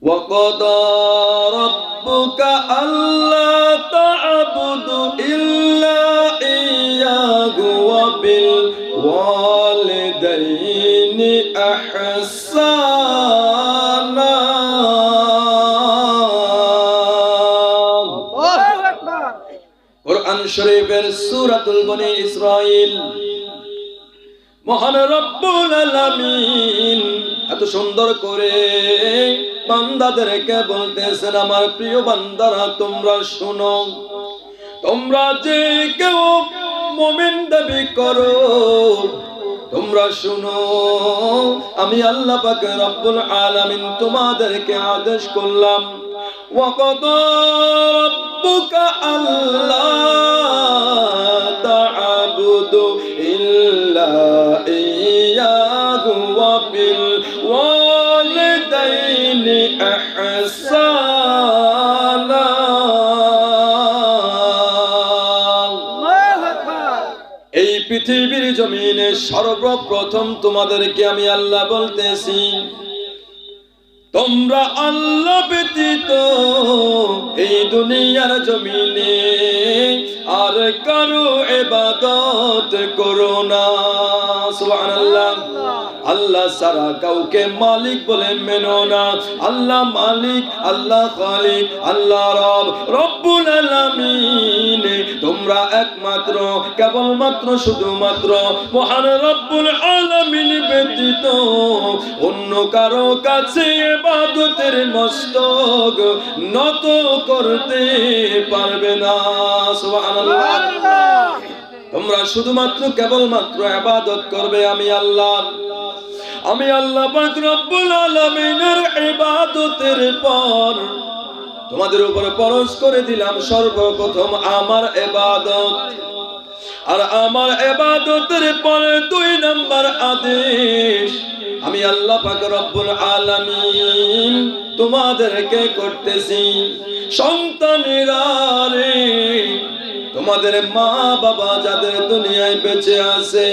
وقضى ربك ألا تعبدوا إلا إياه وبالوالدين إحسانا কুরআন শরীফের সূরাতুল বনী ইসরাঈল মহান রব্বুল আলামিন এত সুন্দর করে বান্দাদেরকে বলতেছেন, আমার প্রিয় বান্দারা তোমরা শুনো, তোমরা যে কেউ মুমিন দাবি করো তোমরা শুনো, আমি আল্লাহ পাক রব্বুল আলামিন তোমাদেরকে আদেশ করলাম ওয়াকাদা রাব্বুকা আল্লা তা'বুদু ইল্লা ইয়্যাহু ওয়া বিল ওয়ালিদাইনি ইহসানা। এই পৃথিবীর জমিনে সর্বপ্রথম তোমাদেরকে আমি আল্লাহ বলতেছি, তোমরা আল্লাহ ব্যতীত এই দুনিয়ার জমিনে আর কারো ইবাদত করো না। সুবহানাল্লাহ। আল্লাহ ছাড়া কাউকে মালিক বলে মেনো না। আল্লাহ মালিক, আল্লাহ খালিক, আল্লাহ রব, রব্বুল আলামিন। তোমরা একমাত্র কেবলমাত্র শুধুমাত্র মহান রব্বুল আলামিন ব্যতীত অন্য কারো কাছে ইবাদতের মস্তক নত করতে পারবে না। সুবহানাল্লাহ। তোমরা শুধুমাত্র কেবলমাত্র ইবাদত করবে আমি আল্লাহ। আমি আল্লাহ পাক রব্বুল আলামিনের ইবাদতের পর তোমাদের উপরে ফরজ করে দিলাম সর্বপ্রথম আমার ইবাদত। আর আমার ইবাদতের পরে 2 নাম্বার আদেশ আমি আল্লাহ পাক রব্বুল আলামিন তোমাদেরকে করতেছি, সন্তানেরা রে, তোমাদের মা বাবা যাদের দুনিয়ায় বেঁচে আছে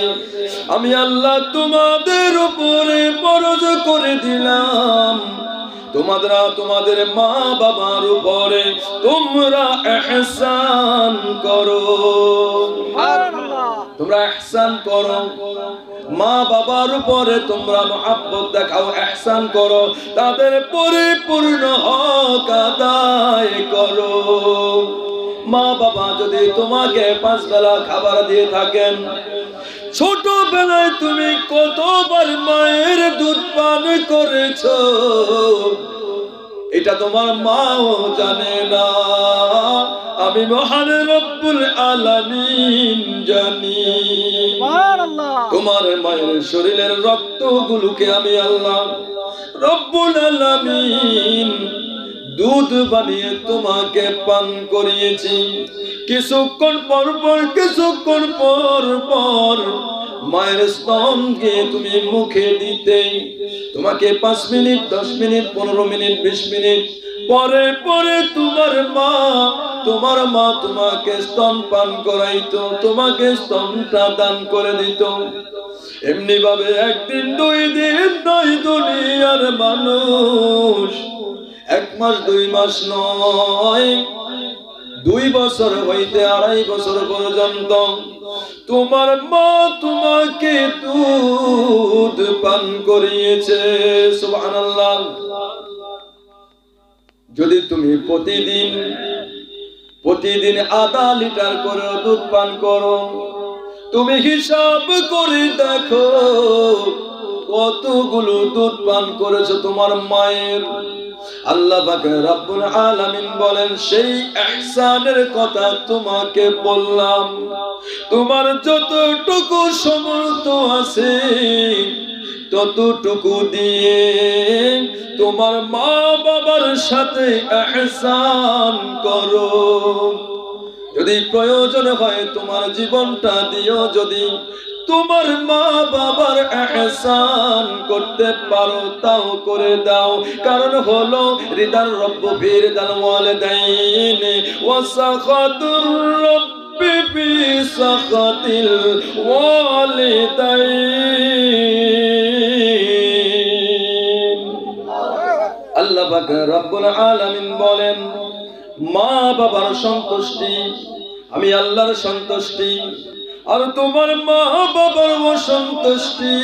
আমি আল্লাহ তোমাদের উপরে ফরজ করে দিলাম, তোমাদের মা বাবার উপরে তোমরা ইহসান করো। তোমরা ইহসান করো, মা বাবার উপরে তোমরা মহব্বত দেখাও, ইহসান করো, তাদের পরিপূর্ণ হক আদায় করো। মা বাবা যদি তোমাকে 5 বেলা খাবার দিয়ে থাকেন, ছোটবেলায় তুমি কতবার মায়ের দুধ পান করেছো এটা তোমার মাও জানে না, আমি মহান রব্বুল আলামিন জানি। তোমার মায়ের শরীরের রক্তগুলোকে আমি আল্লাহ রব্বুল আলামিন দুধ বানিয়ে তোমাকে পান করিয়েছি। কিছুক্ষণ পর পর মায়ের স্তনকে তুমি মুখে দিতে, তোমাকে 5 মিনিট 10 মিনিট 15 মিনিট 20 মিনিট পরে পরে তোমার মা তোমাকে স্তন পান করাইতো, তোমাকে স্তনটা দান করে দিত। এমনি ভাবে 1 দিন 2 দিন নয়, দুনিয়ার মানুষ 1 মাস 2 মাস নয়, 2 বছর হইতে 2.5 বছর পর্যন্ত তোমার মা তোমাকে দুধ পান করিয়েছে। সুবহানাল্লাহ। যদি তুমি প্রতিদিন আধা লিটার করে দুধ পান করো, তুমি হিসাব করে দেখো কতগুলো দুধ পান করেছো তোমার মায়ের। আল্লাহ পাক রব্বুল আলামিন বলেন, সেই ইহসানের কথা তোমাকে বললাম, তোমার যতটুকু সামর্থ্য আছে ততটুকু দিয়ে তোমার মা বাবার সাথে ইহসান করো। যদি প্রয়োজন হয় তোমার জীবনটা দিও, যদি তোমার মা বাবার ইহসান করতে পারো তাও করে দাও। কারণ হলো রিদার রব্বু ফি রিদাল ওয়ালিদাইন ওয়া সাখাতুর রব্বি ফি সাখাতিল ওয়ালিদাইন। আল্লাহ পাক রব্বুল আলামিন বলেন, মা বাবার সন্তুষ্টি আমি আল্লাহর সন্তুষ্টি, আর তোমার মা বাবার অসন্তুষ্টি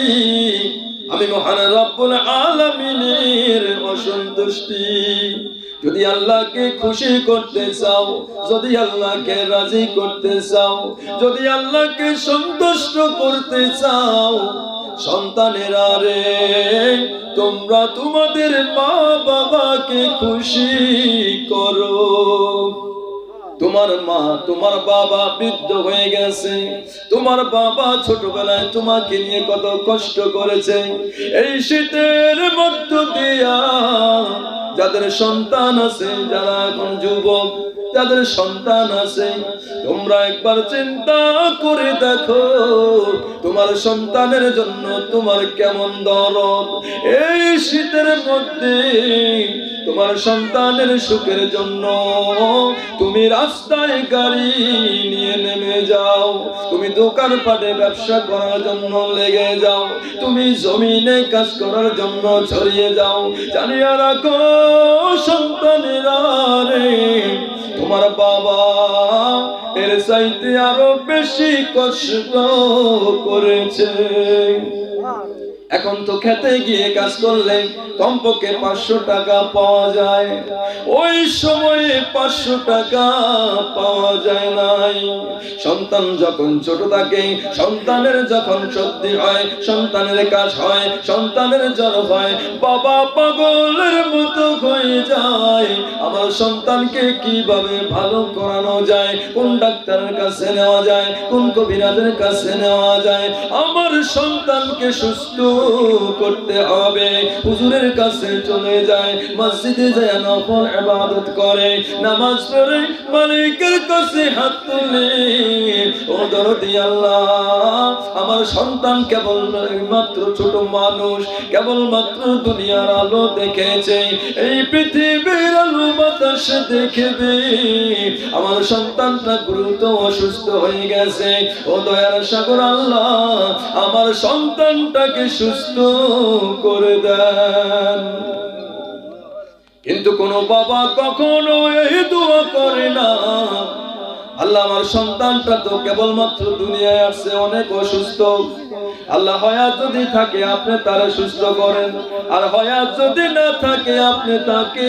আমি মহান রব্বুল আলামিনের অসন্তুষ্টি। যদি আল্লাহকে খুশি করতে চাও, যদি আল্লাহকে রাজি করতে চাও, যদি আল্লাহকে সন্তুষ্ট করতে চাও, সন্তানেরা রে, তোমরা তোমাদের মা বাবাকে খুশি করো। তোমার মা তোমার বাবা বৃদ্ধ হয়ে গেছে, তোমার বাবা ছোটবেলায় তোমাকে নিয়ে কত কষ্ট করেছে। এই শীতের মধ্য দিয়া যাদের সন্তান আছে, যারা এখন যুবক, যাদের সন্তান আছে, তোমরা একবার চিন্তা করে দেখো তোমার সন্তানের জন্য তোমার কেমন দরদ। এই শীতের মধ্যে তোমার সন্তানের সুখের জন্য তুমি রাস্তায় গাড়ি নিয়ে নেমে যাও, তুমি দোকানপাটে ব্যবসা করার জন্য লেগে যাও, তুমি জমিনে কাজ করার জন্য ছড়িয়ে যাও। জানিয়া রাখো সন্তানেরা রে, তোমার বাবা এর চাইতে আরো বেশি কষ্ট করেছে। এখন তো খেতে গিয়ে কাজ করলে কমপক্ষে 500 টাকা পাওয়া যায়, ওই সময়ে 500 টাকা পাওয়া যায় নাই। সন্তান যখন ছোট থাকে, সন্তানের যখন সর্দি হয়, সন্তানের কাজ হয়, সন্তানের জ্বর হয়, বাবা পাগলের মতো হয়ে যায়। আমার সন্তানকে কিভাবে ভালো করানো যায়, কোন ডাক্তারের কাছে নেওয়া যায়, কোন কবিরাজের কাছে নেওয়া যায়, আমার সন্তানকে সুস্থ করতে হবে। হুজুরের কাছে চলে যায়, মসজিদে যায় নফল ইবাদত করে, নামাজ পড়ে মালিকের কাছে হাত তুলে, ও দরদি আল্লাহ, আমার সন্তান কেবল মাত্র ছোট মানুষ, কেবল মাত্র দুনিয়ার আলো দেখেছে, এই পৃথিবীর আলো বাতাস দেখবে, আমার সন্তানটা গুরুতর অসুস্থ হয়ে গেছে। ও দয়ার সাগর আল্লাহ, আমার সন্তানটাকে সুস্থ করে দেন। কিন্তু কোন বাবা কখনো এই দোয়া করে না, আল্লাহ আমার সন্তানটা তো কেবলমাত্র দুনিয়ায় আসছে, অনেক অসুস্থ, আল্লাহ হায়াত যদি থাকে আপনি তারা সুস্থ করেন, আর হায়াত যদি না থাকে আপনি তাকে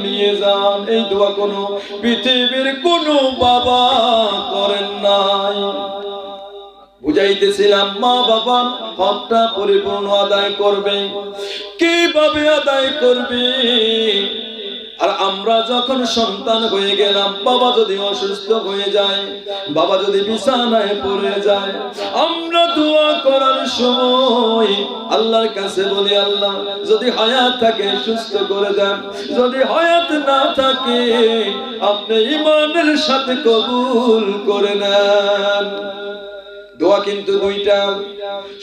নিয়ে যান। এই দোয়া কোনো পৃথিবীর কোনো বাবা করেন নাই। বুঝাইতেছিলাম মা বাবার হকটা পরিপূর্ণ আদায় করবে, কিভাবে আদায় করবে? আর আমরা যখন সন্তান হয়ে গেলাম, বাবা যদি অসুস্থ হয়ে যায়, বাবা যদি বিছানায় পড়ে যায়, আমরা দোয়া করার সময় আল্লাহর কাছে বলি, আল্লাহ যদি হায়াত থাকে সুস্থ করে দেন, যদি হায়াত না থাকে আপনি ঈমানের সাথে কবুল করে নেন। দোয়া কিন্তু দুইটা,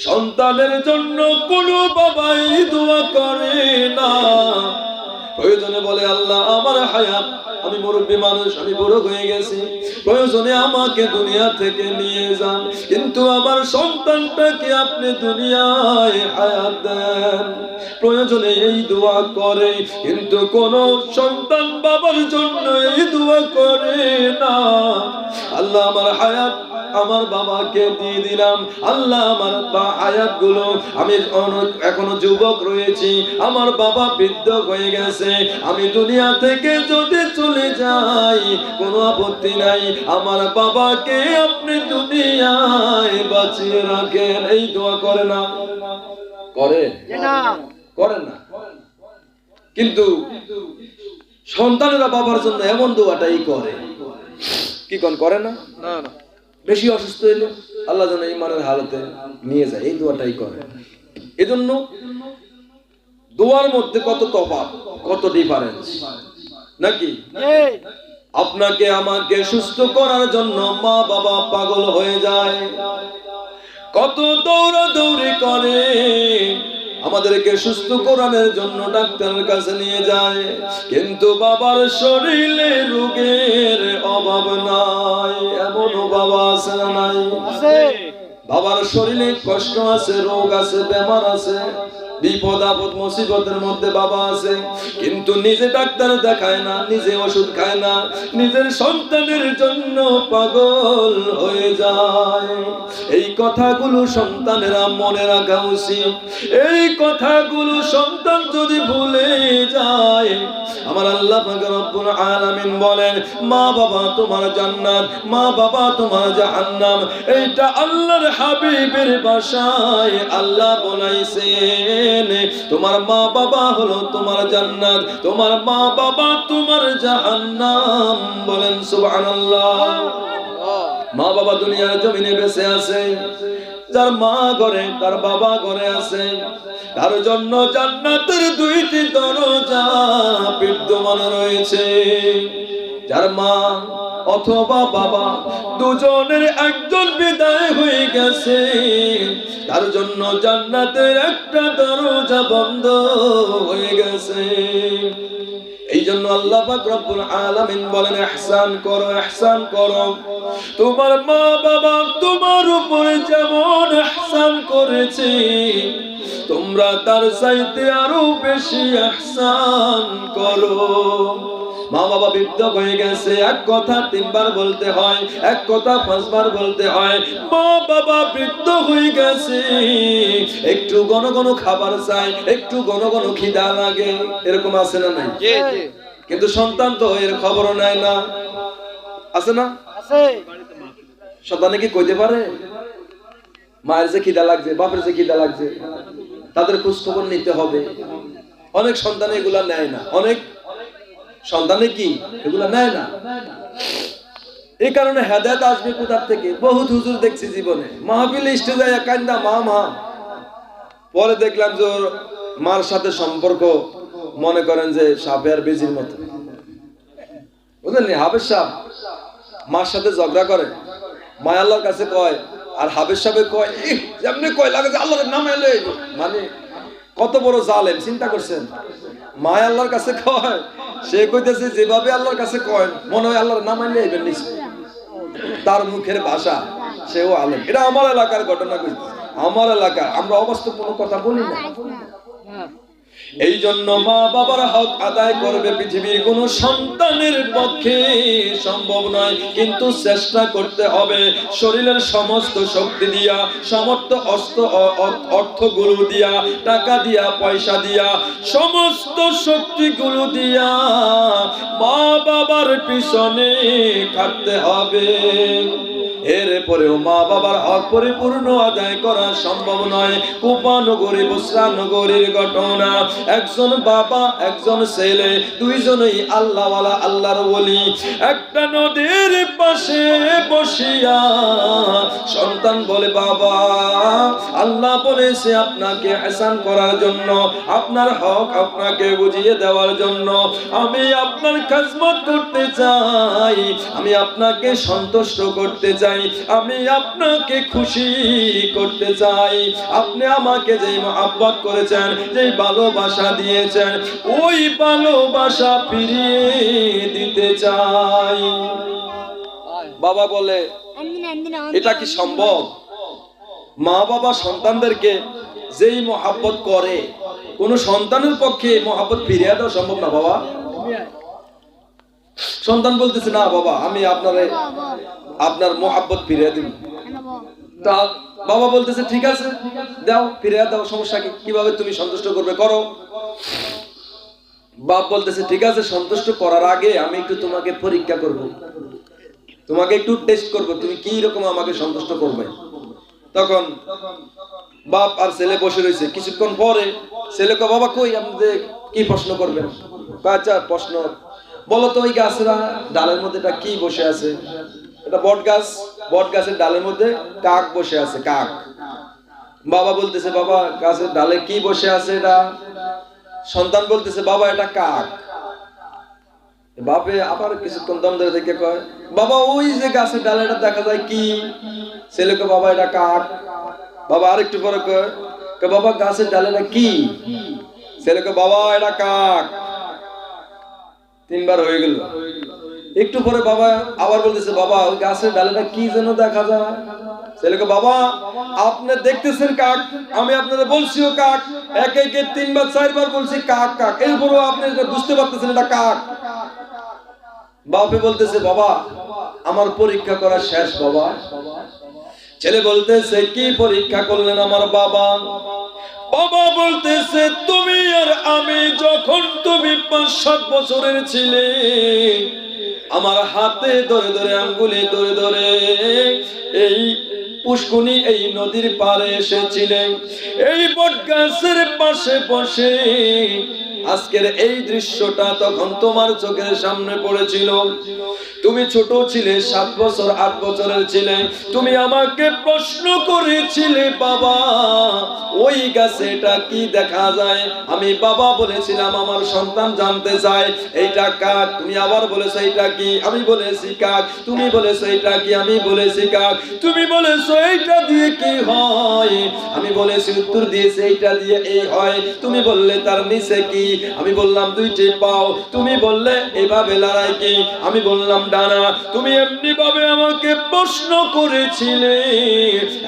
সন্তানের জন্য কোনো বাবাই দোয়া করে না। প্রয়োজনে বলে আল্লাহ আমার হায়াত, আমি মুরব্বী মানুষ, আমি বড় হয়ে গেছি, প্রয়োজনে আমাকে দুনিয়া থেকে নিয়ে যান, কিন্তু আমার সন্তানটাকে আপনি দুনিয়ায় হায়াত দেন। প্রয়োজনে এই দোয়া করে, কিন্তু কোন সন্তান বাবার জন্য এই দোয়া করে না। আল্লাহ আমার হায়াত আমার বাবাকে দিয়ে দিলাম, আল্লাহ আমার হায়াত গুলো, আমি এখনো যুবক রয়েছি, আমার বাবা বৃদ্ধ হয়ে গেছে, আমি দুনিয়া থেকে যদি চলে যাই কোনো আপত্তি নাই, আমার বাবাকে আপনি দুনিয়ায় বাঁচিয়ে রাখেন। এই দোয়া করে না? করে না? করে না। কিন্তু সন্তানেরা বাবার জন্য এমন দোয়াটাই করে, কি করে না? না না, বেশি অসুস্থ হইলে আল্লাহ যেন ঈমানের হালতে নিয়ে যায়, এই দোয়াটাই করে। এজন্য দোয়ার মধ্যে কত তফাৎ, কত ডিফারেন্স নাকি? আপনাকে আমাকে সুস্থ করার জন্য মা বাবা পাগল হয়ে যায়, কত দৌড়াদৌড়ি করে, আমাদেরকে সুস্থ করানোর জন্য ডাক্তারের কাছে নিয়ে যায়, কিন্তু বাবার শরীরে রোগের অভাব নাই। এমনও বাবা আছে না নাই? বাবার শরীরে কষ্ট আছে, রোগ আছে, বেমার আছে, বিপদ আপদ মুসিবতের মধ্যে বাবা আছে, কিন্তু নিজে ডাক্তার দেখায় না, নিজে ওষুধ খায় না, নিজের সন্তানের জন্য পাগল হয়ে যায়। এই কথাগুলো সন্তানেরা মনে রাখা উচিত। এই কথাগুলো সন্তান যদি ভুলে যায়, আমার আল্লাহ পাক রব্বুল আলামিন বলেন, মা বাবা তোমার জান্নাত, মা বাবা তোমার জাহান্নাম। এইটা আল্লাহর হাবিবের ভাষায় আল্লাহ বলাইছেন, তোমার মা বাবা হলো তোমার জান্নাত, তোমার মা বাবা তোমার জাহান্নাম। বলেন সুবহানাল্লাহ। মা বাবা দুনিয়ার জমিনে বেঁচে আছে, যার মা ঘরে তার বাবা ঘরে আছে, তার জন্য জান্নাতের দুইটি দরজা বিদ্যমান রয়েছে। যার মা অথবা বাবা দুজনের একজন বিদায় হয়ে গেছে, তার জন্য জান্নাতের একটা দরজা বন্ধ হয়ে গেছে। এই জন্য আল্লাহ পাক রব্বুল আলামিন বলেন, ইহসান করো, ইহসান করো। তোমার মা বাবা তোমার উপরে যেমন ইহসান করেছে, তোমরা তার চাইতে আরো বেশি ইহসান করো। মা বাবা বৃদ্ধ হয়ে গেছে, এক কথা তিনবার বলতে হয়, এক কথা পাঁচবার বলতে হয়। মা বাবা বৃদ্ধ হয়ে গেছে, একটু ঘন ঘন খাবার চাই, একটু ঘন ঘন খিদা লাগে, এরকম আছে না নাই? কিন্তু সন্তান তো এর খবরও নেয় না, আছে না? সন্তানে কি কইতে পারে মায়ের যে খিদা লাগছে, বাপের যে খিদা লাগছে? তাদের খোঁজ খবর নিতে হবে। অনেক সন্তান এগুলা নেয় না, অনেক সন্তানে কি এগুলা নেয় না। এই কারণে হেদায়েত আসবে কোথা থেকে? বহুত হুজুর দেখছি জীবনে, মাহফিলে স্টেজে যায় কান্দা মা মা, পরে দেখলাম যে ওর মার সাথে সম্পর্ক মনে করেন যে সাপে আর বেজির মতো, বুঝলেন? হাফেজ সাহেব মার সাথে ঝগড়া করে, মা আল্লাহর কাছে কয়, আর হাফেজ সাহেব কয় যেমনি কয় লাগে যে আল্লাহর নাম এলে। মানে কত বড় জালেম, চিন্তা করছেন? মা আল্লাহর কাছে কয়, সে কইতেছে যেভাবে আল্লাহর কাছে কয় মনে হয় আল্লাহর নাম আনলে এবেন নিশ্চয়। তার মুখের ভাষা, সেও আলেম। এটা আমার এলাকার ঘটনা, আমার এলাকা, আমরা অবাস্তব কোনো কথা বলি না। এই জন্য মা বাবার হক আদায় করবে পৃথিবীর কোন সন্তানের পক্ষে সম্ভব নয়, কিন্তু চেষ্টা করতে হবে শরীরের সমস্ত শক্তি দিয়া, সমস্ত অর্থগুলো দিয়া, টাকা দিয়া, পয়সা দিয়া, সমস্ত শক্তিগুলো দিয়া মা বাবার পিছনে খাটতে হবে। এরপরেও মা বাবার হক পরিপূর্ণ আদায় করা সম্ভব নয়। কুপানগরী, বসরা নগরীর ঘটনা, একজন বাবা একজন ছেলে, দুইজনেই আল্লাহওয়ালা, আল্লাহর ওলি। একটা নদীর পাশে বসিয়া সন্তান বলে, বাবা আল্লাহ বলেছে আপনাকে ইহসান করার জন্য, আপনার হক আপনাকে বুঝিয়ে দেওয়ার জন্য। আমি আপনার খিদমত করতে চাই, আমি আপনাকে সন্তুষ্ট করতে চাই, আমি আপনাকে খুশি করতে চাই। আপনি আমাকে যে মহব্বত করেছেন, যে ভালোবাসা দিয়েছেন, ওই ভালোবাসা ফিরিয়ে দিতে চাই। বাবা বলে, এটা কি সম্ভব? মা বাবা সন্তানদেরকে যেই মহব্বত করে, কোন সন্তানের পক্ষে মহব্বত ফিরিয়ে দেওয়া সম্ভব না। বাবা সন্তান বলতেছে, না বাবা আমি আপনার মহব্বত ফিরিয়ে দিব। তা বাবা বলতেছে, ঠিক আছে দাও, ফিরিয়ে দাও, সমস্যা কি? কিভাবে তুমি সন্তুষ্ট করবে করো। বাপ বলতেছে, ঠিক আছে, সন্তুষ্ট করার আগে আমি একটু তোমাকে পরীক্ষা করব, তোমাকে একটু টেস্ট করব, তুমি কি রকম আমাকে সন্তুষ্ট করবে। তখন বাপ আর ছেলে বসে রয়েছে। কিছুক্ষণ পরে ছেলেকে, বাবা কই আপনি কি প্রশ্ন করবেন? আচ্ছা প্রশ্ন বলো তো, ওই গাছের ডালের মধ্যে এটা কি বসে আছে? এটা বট গাছ, বট গাছের ডালের মধ্যে কাক বসে আছে, কাক। বাবা বলতেছে, বাবা গাছের ডালে কি বসে আছে এটা? সন্তান বলতেছে, বাবা এটা কাক। বাপে আবার কিছুক্ষণ দম ধরে দেখে কয়, বাবা ওই যে গাছের ডালে এটা দেখা যায় কি? ছেলেকে, বাবা এটা কাক। বাবা আরেকটু পরে কয়, বাবা গাছের ডালে এটা কি? ছেলেকে, বাবা এটা কাক। তিনবার হয়ে গেল। একটু পরে বাবা আবার বলতেছে, বাবা ওই গাছের ডালেটা কি যেন দেখা যায়। ছেলেকে, বাবা আপনি দেখতেছেন কাক, আমি আপনাদের বলছিও কাক, একে একে 3 বার 4 বার বলছি কাক কাক, এরপরও আপনি এটা বুঝতে পারতেছেন এটা কাক। বাপে বলতেছে, বাবা আমার পরীক্ষা করা শেষ বাবা। ছেলে বলতেছে, কি পরীক্ষা করলেন আমার বাবা? বাবা বলতেছে, তুমি আর আমি যখন তুমি 5-7 বছরের ছিলে, আমার হাতে ধরে ধরে আঙ্গুলে ধরে ধরে এই পুষ্কুনি এই নদীর পাড়ে এসেছিলেন, এই বটগাছের পাশে বসে আজকের এই দৃশ্যটা তখন তোমার চোখের সামনে পড়েছিল। তুমি ছোট ছিলে, 7 বছর 8 বছরের ছিলে, তুমি আমাকে প্রশ্ন করেছিলে, বাবা ওই গাছে এটা কি দেখা যায়? আমি বাবা বলেছিলাম আমার সন্তান জানতে চায় এইটা কাক। তুমি আবার বলেছো এইটা কি? আমি বলেছি কাক। তুমি বলেছো এইটা কি? আমি বলেছি কাক। তুমি বলেছো এইটা দিয়ে কি হয়? আমি বলেছি, উত্তর দিয়েছি এইটা দিয়ে এই হয়। তুমি বললে তার নিচে কি? আমি বললাম 2টি পাও। তুমি বললে এভাবে লড়াই কি? আমি বললাম ডানা। তুমি এমনি ভাবে আমাকে প্রশ্ন করেছিলে,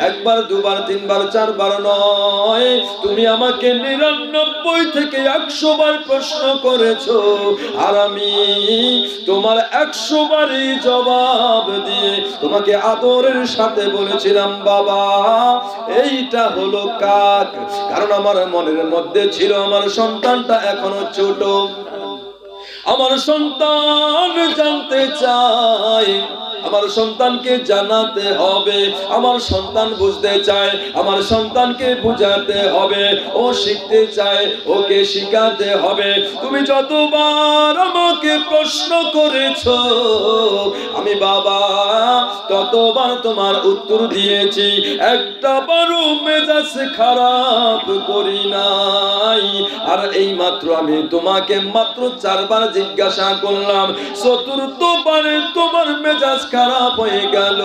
1 বার 2 বার 3 বার 4 বার নয়, তুমি আমাকে 99 থেকে 100 বার প্রশ্ন করেছো, আর আমি তোমার 100 বারই জবাব দিয়ে তোমাকে আদরের সাথে বলেছিলাম, বাবা এইটা হলো কাক। কারণ আমার মনের মধ্যে ছিল আমার সন্তানটা এখনো ছোট, আমার সন্তান জানতে চায়, আমার সন্তানকে জানাতে হবে, আমার সন্তান বুঝতে চায়, আমার সন্তানকে বুঝাতে হবে, ও শিখতে চায়, ওকে শিখাতে হবে। তুমি যতবার আমাকে প্রশ্ন করেছো, আমি বাবা ততবার তোমার উত্তর দিয়েছি, একটা বারও মেজাজ খারাপ করি নাই। আর এই মাত্র আমি তোমাকে মাত্র 4 বার জিজ্ঞাসা করলাম, 4র্থবারে তোমার মেজাজ খারাপ হয়ে গেল,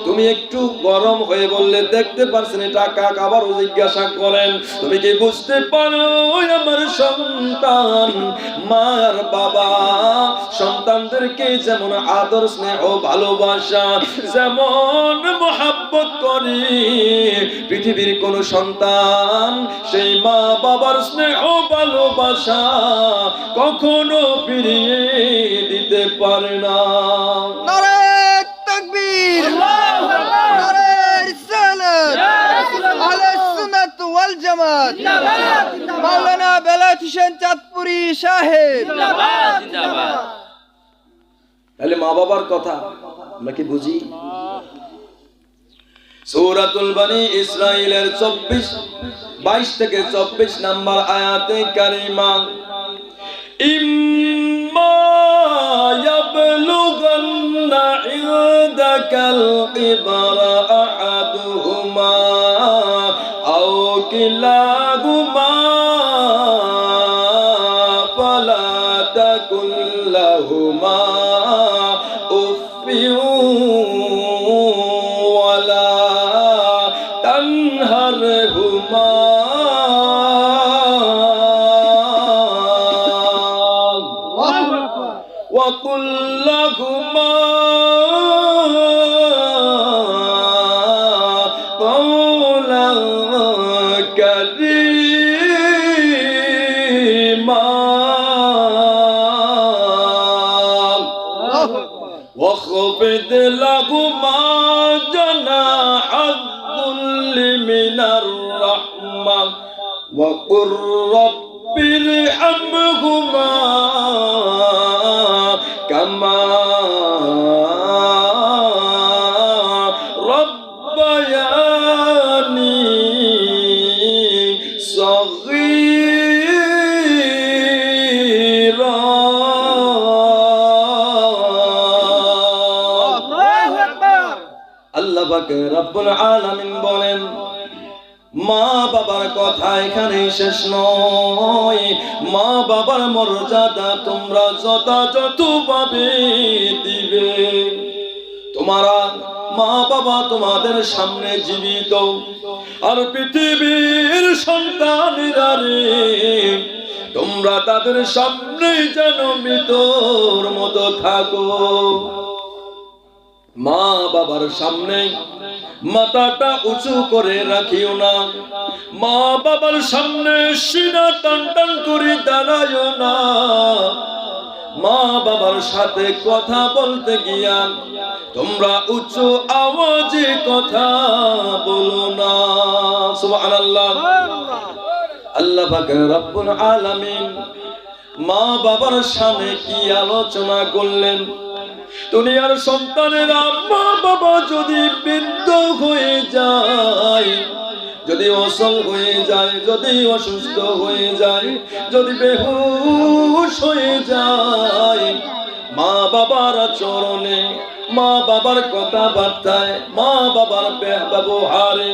তুমি একটু গরম হয়ে বললে দেখতে পারছেন এটা কাক। আবারও জিজ্ঞাসা করেন, তুমি কি বুঝতে পারো আমার সন্তান? মার বাবা সন্তানদেরকে যেমন আদর স্নেহ ভালোবাসা যেমন মহব্বত করে, পৃথিবীর কোন সন্তান সেই মা বাবার স্নেহ ভালোবাসা কখনো ফিরিয়ে দিতে পারে না। নারে তাকবীর, নারে রিসালাত, আহলে সুন্নাত ওয়াল জামাত, মাওলানা বেলায়েত হোসেন চাঁদপুরি সাহেব। তাহলে মা বাবার কথা আমরা কি বুঝি? সূরাতুল বনি ইসরাঈলের 22 থেকে 24 নম্বর আয়াতে কারিমা, ইম্মা ইয়াবলুগান্না ইনদাকাল কিবরা আহাদুহুমা আও কিলাহুমা ফালা তাকুল লাহুমা উফফিন ওয়ালা তানহারহুমা وقل لهما قولا كريما واخفض لهما جناح الذل من الرحمة وقل رب ارحمهما كما ربياني صغيرا। আল্লাহ পাক রব্বুল আলামিন বলেন, মা বাবার কথা এখানে শেষ নয়, মা বাবার মর্যাদা তোমরা যথাযথভাবে দিবে। তোমারা মা বাবা তোমাদের সামনে জীবিত, আর পৃথিবীর সন্তানেরা রে তোমরা তোমরা তাদের সামনে যেন মৃতর মতো থাকো। মা বাবার সামনে মাথাটা উঁচু করে রাখিও না, মা বাবার সামনে সিনা টান টান করে দাঁড়ায়ও না, মা বাবার সাথে কথা বলতে গিয়া তোমরা উচ্চ আওয়াজে কথা বলো না। সুবহানাল্লাহ। আল্লাহ পাক রব্বুল আলামিন মা বাবার সামনে কি আলোচনা করলেন? দুনিয়ার সন্তানেরা মা বাবা যদি বৃদ্ধ হয়ে যায়, যদি অসল হয়ে যায়, যদি অসুস্থ হয়ে যায়, যদি বেহুশ হয়ে যায়, মা বাবার চরণে, মা বাবার কথাবার্তায়, মা বাবার ব্যবহারে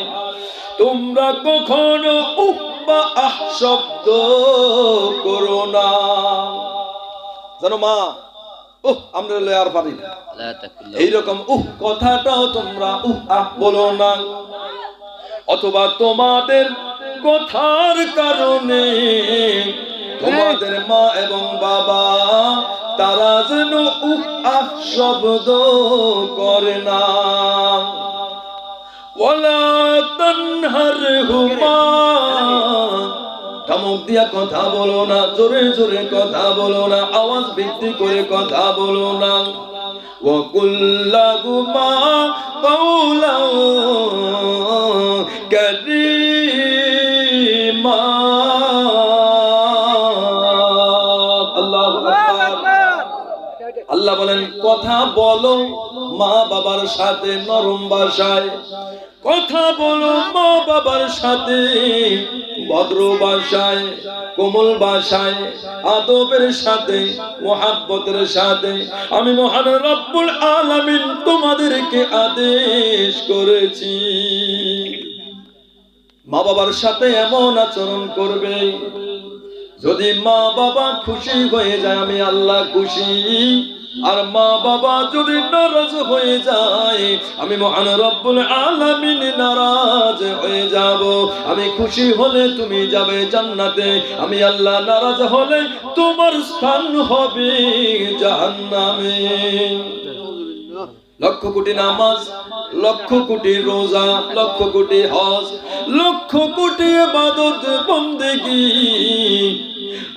তোমরা কখনো উহ বা আহ শব্দ করো না। জানো মা আমরা আর পারি না, এইরকম কথাটাও তোমরা আহ বলো না। অথবা তোমাদের কথার কারণে তোমাদের মা এবং বাবা তারা যেন আহ শব্দ করে না। ওয়ালা তানহারহুমা, ধমক দিয়া কথা বলো না, জোরে জোরে কথা বলো না, আওয়াজ বৃদ্ধি করে কথা বলো না। ওয়া কুল্লাহুমা কাওলান কারীমা। আল্লাহু আকবার। আল্লাহ বলেন কথা বলো মা বাবার সাথে নরম ভাষায়, কথা বলো মা বাবার সাথে ভদ্র ভাষায়, কোমল ভাষায়, আদবের সাথে, মুহাব্বতের সাথে। আমি মহান রব্বুল আলামিন তোমাদেরকে আদেশ করেছি মা বাবার সাথে এমন আচরণ করবে যদি মা বাবা খুশি হয়ে যায় আমি আল্লাহ খুশি, আর মা বাবা যদি নারাজ হয়ে যায় আমি মহান রব্বুল আলামিন নারাজ হয়ে যাব। আমি খুশি হলে তুমি যাবে জান্নাতে, আমি আল্লাহ নারাজ হলে তোমার স্থান হবে জাহান্নামে। লক্ষ কোটি নামাজ, লক্ষ কোটি রোজা, লক্ষ কোটি হজ, লক্ষ কোটি ইবাদত বন্দেগী,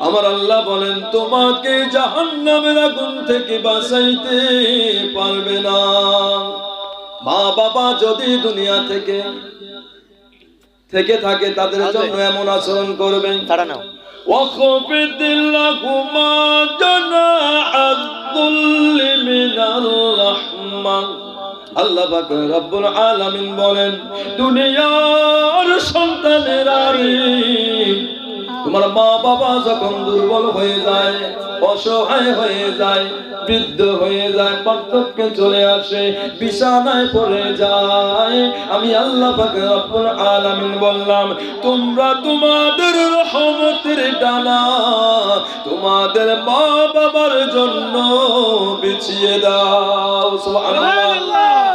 আমার আল্লাহ বলেন তোমাকে জাহান্নামের আগুন থেকে বাঁচাইতে পারবে না। মা বাবা যদি দুনিয়া থেকে থাকে তাদের জন্য এমন আচরণ করবেন। وَخْفِضْ لَهُمَا جَنَاحَ الذُّلِّ مِنَ الرَّحْمَةِ। আল্লাহ পাক রব্বুল আলামিন বলেন দুনিয়ার সন্তানেরা তোমার মা বাবা যখন দুর্বল হয়ে যায়, অসহায় হয়ে যায়, বৃদ্ধ হয়ে যায়, বার্ধক্যে চলে আসে, বিছানায় পড়ে যায়, আমি আল্লাহ পাক রব্বুল আলামিন বললাম তোমরা তোমাদের রহমতের ডানা তোমাদের মা বাবার জন্য বিছিয়ে দাও। সুবহানাল্লাহ।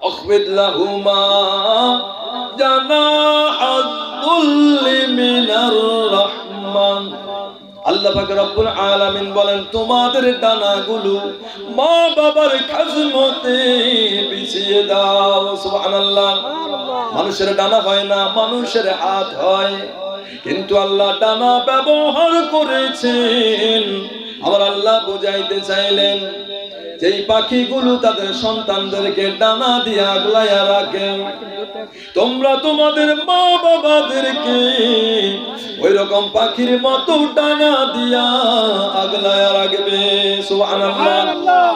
আখফিদ লাহুমা জানাহাদ যুল্লি মিনার রাহমান। আল্লাহ পাক রব্বুল আলামিন বলেন তোমাদের ডানাগুলো মা বাবার খাজমতে বিছিয়ে দাও। সুবহানাল্লাহ। মানুষের ডানা হয় না, মানুষের হাত হয়, কিন্তু আল্লাহ ডানা ব্যবহার করেছেন। আমার আল্লাহ বুঝাইতে চাইলেন যেই পাখিগুলো তাদের সন্তানদেরকে ডানা দিয়ে আগলাইয়া রাখে, তোমরা তোমাদের মা বাবাদেরকে ওই রকম পাখির মতো ডানা দিয়া আগলাইয়া রাখবে। সুবহানাল্লাহ।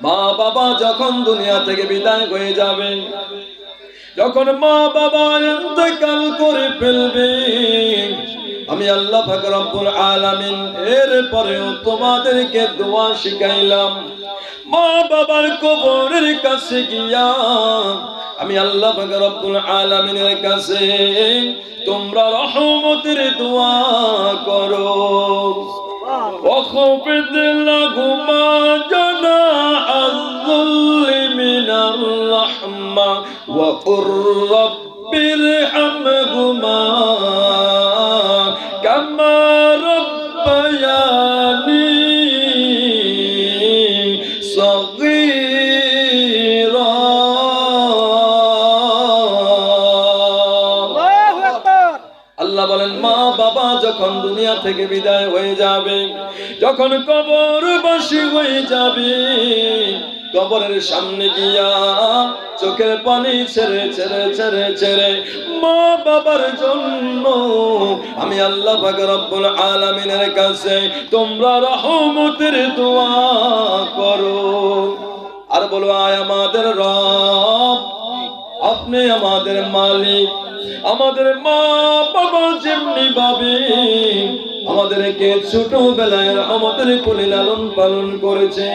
মা বাবা যখন দুনিয়া থেকে বিদায় হয়ে যাবে, যখন মা বাবা ইন্তেকাল করে ফেলবে, আমি আল্লাহ পাক রব্বুল আলামিন এরপরেও তোমাদেরকে দোয়া শিখাইলাম। মা বাবার কবরের কাছে গিয়া আমি আল্লাহ পাক রব্বুল আলামিনের কাছে তোমরা রহমতের দোয়া করো। وَخْفِضْ لَهُمَا جَنَاحَ الذُّلِّ مِنَ الرَّحْمَةِ وَقُل رَّبِّ ارْحَمْهُمَا كَمَا رَبَّيَانِي যখন দুনিয়া থেকে বিদায় হয়ে যাবে, যখন কবরবাসী হয়ে যাবে, কবরের সামনে গিয়া চোখের পানি ছেড়ে ছেড়ে ছেড়ে ছেড়ে মা বাবার জন্য আমি আল্লাহ পাক রব্বুল আলামিনের কাছে তোমরা রহমতের দোয়া করো। আর বলো, আয় আমাদের রব, আপনি আমাদের মালিক, আমাদের মা বাবা যেমনি ভাবে আমাদেরকে ছোটবেলায় আমাদের কোলে লালন পালন করেছে,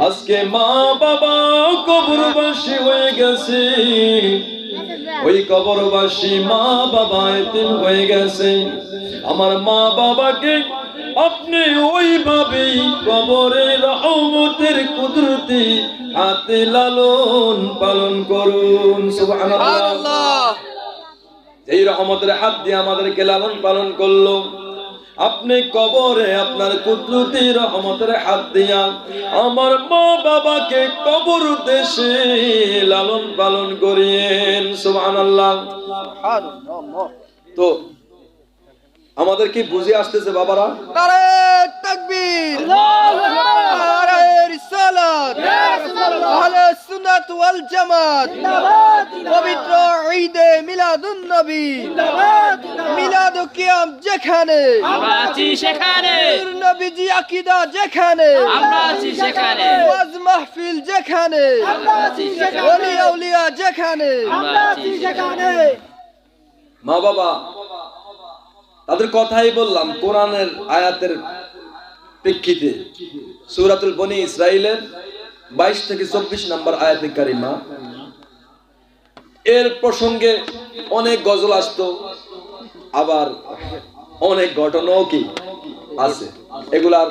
আজকে মা বাবা কবরবাসী হয়ে গেছে, ওই কবরবাসী মা বাবা এতিম হয়ে গেছে। আমার মা বাবাকে আপনি ওইভাবেই কবরে রহমতের কুদরতি হাতে লালন পালন করুন। সুবহানাল্লাহ। এই রহমতের হাত দিয়ে আমাদেরকে লালন পালন করলো, আপনি কবরে আপনার কুদরতি রহমতের হাত দিয়া আমার মা বাবাকে কবর দেশে লালন পালন করিয়েন। সুবহানাল্লাহ। তো আমাদের কি বুঝে আসতেছে বাবারা? নারে তাকবীর, নারে রিসালাত, আহলে সুন্নাত ওয়াল জামাত, পবিত্র ঈদে মিলাদুন নবী, মিলাদ ও কিয়াম যেখানে আমরা আছি সেখানে, নবীজি আকীদা যেখানে আমরা আছি সেখানে, ওয়াজ মাহফিল যেখানে আমরা আছি সেখানে, ওলি আউলিয়া যেখানে আমরা আছি সেখানে। মা বাবা তাদের কথাই বললাম কোরআনের আয়াতের প্রেক্ষিতে সূরাতুল বনী ইসরাইলের 22 থেকে 24 নম্বর আয়াতে কারিমা, এর প্রসঙ্গে অনেক গজল আসতো, আবার অনেক ঘটনাও কি আছে, এগুলার